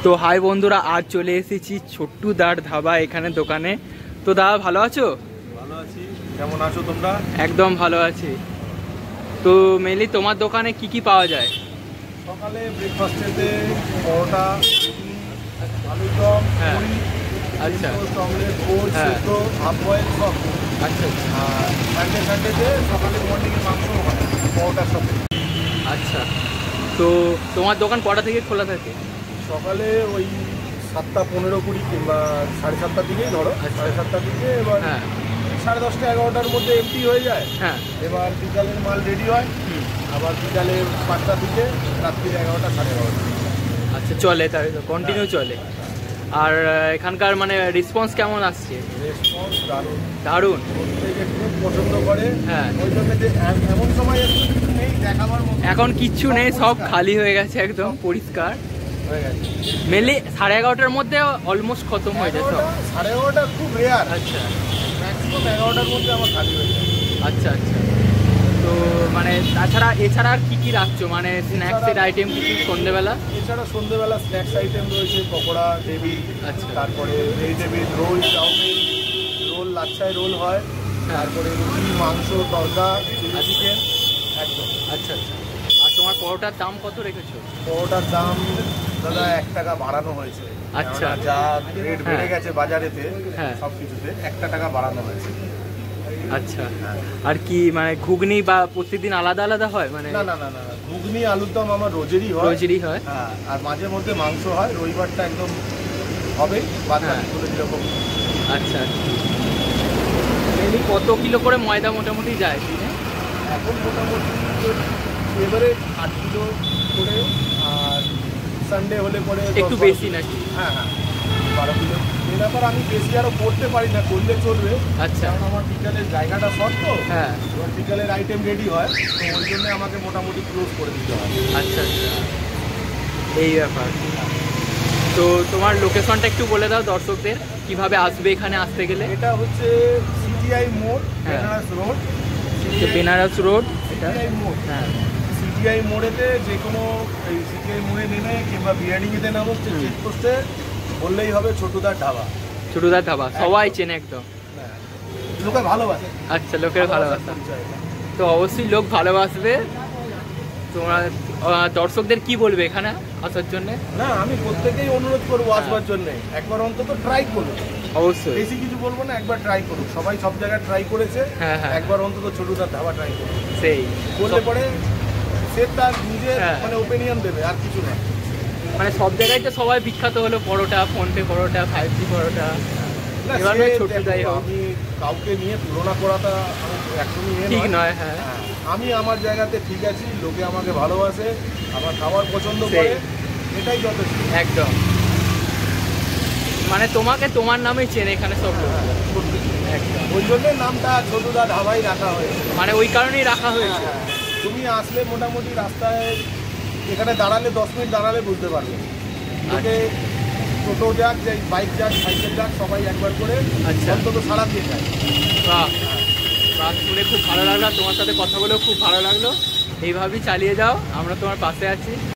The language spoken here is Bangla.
তো হাই বন্ধুরা, আজ চলে এসেছি ছোট্টু দার ধাবা এখানে দোকানে। তো দাদা ভালো আছো? ভালো আছি, কেমন আছো তোমরা? একদম ভালো আছি। তো মেনলি তোমার দোকানে কি কি পাওয়া যায়? সকালে ব্রেকফাস্টেতে পরোটা, আলুর দম, হ্যাঁ। পুরি, আচ্ছা অমলেট, পোচ, হ্যাঁ। সেদ্ধ, হাফ বয়েল সব। আচ্ছা আর সানডেতে সকালে মর্নিংয়ে মাংস হয় পরোটার সাথে। আচ্ছা, তো তোমার দোকান কটা থেকে খোলা থাকে? সকালে ওই 7টা 15-20 কিংবা 7:30টার দিকেই ধরো। 7:30টার দিকে এবার হ্যাঁ 10:30 11টার মধ্যে এমটি হয়ে যায়। হ্যাঁ। এবার বিকালের মাল রেডি হয়, আবার বিকালে 5টা থেকে রাত্রি 11টা 11:30। আচ্ছা, চলে তাই তো, কন্টিনিউ চলে। আর এখানকার মানে রেসপন্স কেমন আসছে? রেসপন্স দারুণ দারুণ। প্রত্যেকে খুব পছন্দ করে। হ্যাঁ, ওই জন্য যে এমন সময় এসে কিছু নেই দেখাবার মতো, এখন কিচ্ছু নেই, সব খালি হয়ে গেছে, একদম পরিষ্কার হয়ে গেছে। মেনলি 11:30টার মধ্যে অলমোস্ট খতম হয়ে যায় সব। 11:30 খুব রেয়ার, আচ্ছা ম্যাক্সিমাম 11টার মধ্যে আমার খালি হয়ে যায়। আচ্ছা আচ্ছা। তো মানে এছাড়া আর কি কি রাখছো, মানে স্ন্যাক্সের আইটেম কিছু সন্ধ্যেবেলা? এছাড়া সন্ধ্যেবেলা স্ন্যাক্স আইটেম রয়েছে, পকোড়া, টেবিল, আচ্ছা। তারপরে ভেজিটেবিল রোল, চাউমিন রোল, লাচ্ছায় রোল হয়, তারপরে রুটি, মাংস, তরকা, চিলি চিকেন একদম। আচ্ছা আচ্ছা। আর তোমার পরোটার দাম কত রেখেছো? পরোটার দাম দাদা 1 টাকা বাড়ানো হয়েছে। আচ্ছা। যা রেট বেড়ে গেছে বাজারেতে, হ্যাঁ। সব কিছুতে 1 টাকা বাড়ানো হয়েছে। আচ্ছা। আর কি মানে ঘুগনি বা প্রত্যেকদিন আলাদা আলাদা হয় মানে? না না না না, ঘুগনি আলুর দম আমার রোজেরই হয়। রোজেরই হয়। হ্যাঁ, আর মাঝে মধ্যে মাংস হয়, রবিবারটা একদম হবে, বাদ বাকিগুলো যেরকম। আচ্ছা। মেনলি কত কিলো করে ময়দা মোটামুটি যায় দিনে? এখন মোটামুটি এবারে 8 কিলো করে, আর সানডে হলে পরে একটু বেশি নাকি? হ্যাঁ হ্যাঁ, 12 কিলো। এই ব্যাপার আমি বেশি আরও করতে পারি না, করলে চলবে। আচ্ছা। কারণ আমার বিকালের জায়গাটা শর্ট তো। হ্যাঁ। এবার বিকালের আইটেম রেডি হয়, তো ওই জন্য আমাকে মোটামুটি ক্লোজ করে দিতে হয়। আচ্ছা আচ্ছা, এই ব্যাপার। তো তোমার লোকেশনটা একটু বলে দাও দর্শকদের, কিভাবে আসবে এখানে আসতে গেলে? এটা হচ্ছে সিটিআই মোড়, বেনারস রোড। বেনারস রোড এটা? সিটিআই মোড়, হ্যাঁ। সিটিআই মোড়েতে যে কোনো এই সিটিআই মোড়ে নেমে কিংবা বিআরডিতে নামো, চেকপোস্টে বললেই হবে ছোটুদার ধাবা। ছোটুদার ধাবা সবাই চেনে একদম। লোকে ভালোবাসে। আচ্ছা, লোকের ভালোবাসা তো অবশ্যই লোক ভালোবাসবে। তোমরা দর্শকদের কি বলবে এখানে আসার জন্য? না, আমি প্রত্যেকেই অনুরোধ করবো আসবার জন্য, একবার অন্তত ট্রাই করুন। অবশ্যই, বেশি কিছু বলবো না, একবার ট্রাই করুন। সবাই সব জায়গায় ট্রাই করেছে, হ্যাঁ হ্যাঁ, একবার অন্তত ছোটুদার ধাবা ট্রাই করুন। সেই বললে পরে সে তার নিজের হ্যাঁ। মানে ওপিনিয়ন দেবে, আর কিছু না। মানে সব জায়গায় তো সবাই বিখ্যাত হলো পরোটা, ফোনপে পরোটা, 5G পরোটা। না, এবার সে ছোটুদাই দেখো, হোক, আমি কাউকে নিয়ে তুলনা করাটা একদমই ঠিক নয়। হ্যাঁ, আমি আমার জায়গাতে ঠিক আছি, লোকে আমাকে ভালোবাসে, আমার খাবার পছন্দ করে, এটাই যথেষ্ট। একদম। মানে তোমাকে তোমার নামেই চেনে এখানে সব লোক। একদম, ওই জন্যই নামটা ছোটুদা ধাবাই রাখা হয়েছে। মানে ওই কারণেই রাখা হয়েছে। তুমি আসলে মোটামুটি রাস্তায় এখানে দাঁড়ালে 10 মিনিট দাঁড়ালে বুঝতে পারবে। লোকে টোটো যাক, যে বাইক যাক, সাইকেল যাক, সবাই একবার করে আচ্ছা। অন্তত সারা দিয়ে যায়। বাহ, বাহ, শুনে খুব ভালো লাগলো, তোমার সাথে কথা বলেও খুব ভালো লাগলো। এইভাবেই চালিয়ে যাও, আমরা তোমার পাশে আছি।